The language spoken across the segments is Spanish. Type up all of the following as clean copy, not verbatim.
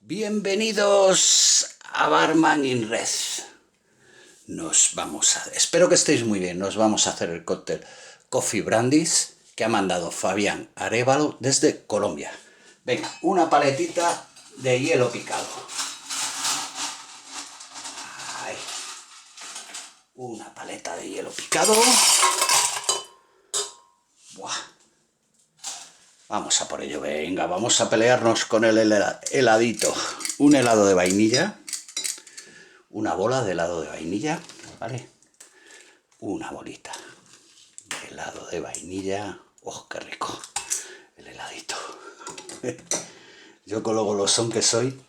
Bienvenidos a Barman in Red. Espero que estéis muy bien. Nos vamos a hacer el cóctel Coffee Brandis que ha mandado Fabián Arévalo desde Colombia. Venga, una paletita de hielo picado. Ahí. Una paleta de hielo picado. Buah. Vamos a por ello, venga, vamos a pelearnos con el heladito. Un helado de vainilla, una bola de helado de vainilla, ¿vale? Una bolita de helado de vainilla. ¡Oh, qué rico! El heladito. Yo con lo golosón que soy,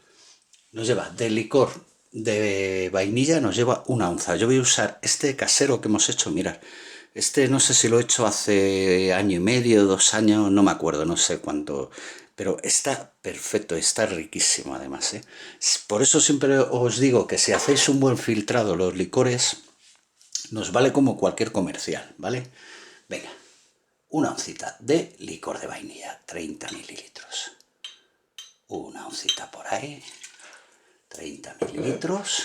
nos lleva de licor de vainilla, nos lleva 1 onza. Yo voy a usar este casero que hemos hecho, mirad. Este no sé si lo he hecho hace 1 año y medio, 2 años, no me acuerdo, no sé cuánto. Pero está perfecto, está riquísimo además, ¿eh? Por eso siempre os digo que si hacéis un buen filtrado los licores, nos vale como cualquier comercial, ¿vale? Venga, 1 oncita de licor de vainilla, 30 mililitros. 1 oncita por ahí, 30 mililitros.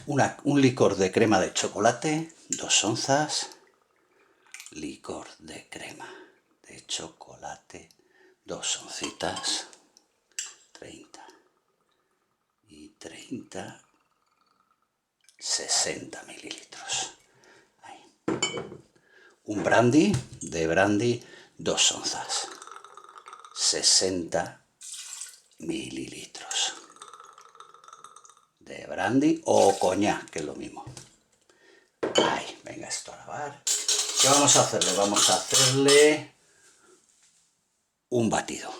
Un licor de crema de chocolate, 2 onzas. Licor de crema de chocolate, 2 oncitas. 30 y 30, 60 mililitros. Ahí. Un brandy, 2 onzas. 60 mililitros. De brandy o coñac, que es lo mismo. Ahí, venga esto a lavar. ¿Qué vamos a hacerle? Vamos a hacerle un batido.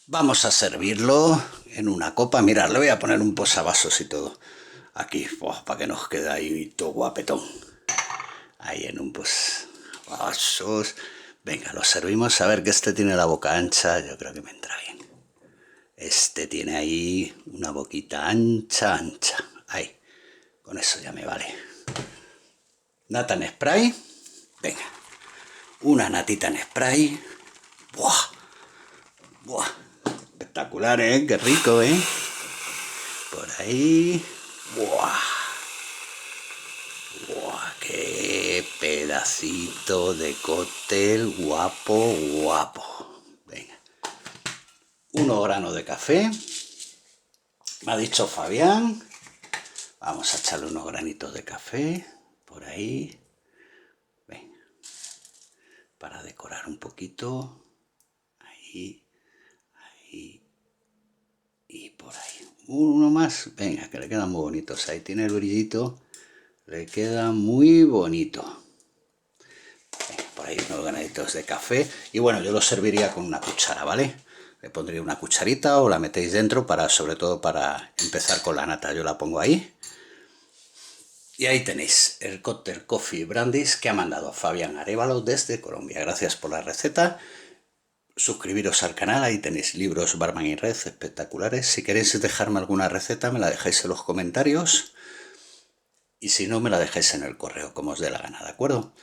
Vamos a servirlo en una copa. Mirad, le voy a poner un posavasos y todo. Aquí, para que nos quede ahí todo guapetón. Ahí en un posavasos. Venga, lo servimos. A ver, que este tiene la boca ancha. Yo creo que me entra bien. Este tiene ahí una boquita ancha. Ahí. Con eso ya me vale. Nata en spray. Venga. Una natita en spray. ¡Buah! ¡Buah! Espectacular, ¿eh? Qué rico, ¿eh? Por ahí. ¡Buah! ¡Buah! ¡Qué pedacito de cóctel guapo! Venga. 1 grano de café. Me ha dicho Fabián. Vamos a echarle unos granitos de café. Por ahí. Venga. Para decorar un poquito. Ahí. Y por ahí. Uno más. Venga, que le quedan muy bonitos. Ahí tiene el brillito. Le queda muy bonito. Venga, por ahí unos granitos de café. Y bueno, yo lo serviría con una cuchara, ¿vale? Le pondría una cucharita o la metéis dentro sobre todo para empezar con la nata. Yo la pongo ahí. Y ahí tenéis el cóctel Coffee Brandis que ha mandado Fabián Arévalo desde Colombia. Gracias por la receta. Suscribiros al canal, ahí tenéis libros Barman in Red espectaculares. Si queréis dejarme alguna receta, me la dejáis en los comentarios. Y si no, me la dejáis en el correo, como os dé la gana, ¿de acuerdo?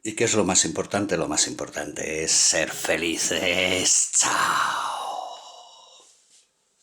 ¿Y qué es lo más importante? Lo más importante es ser felices. ¡Chao!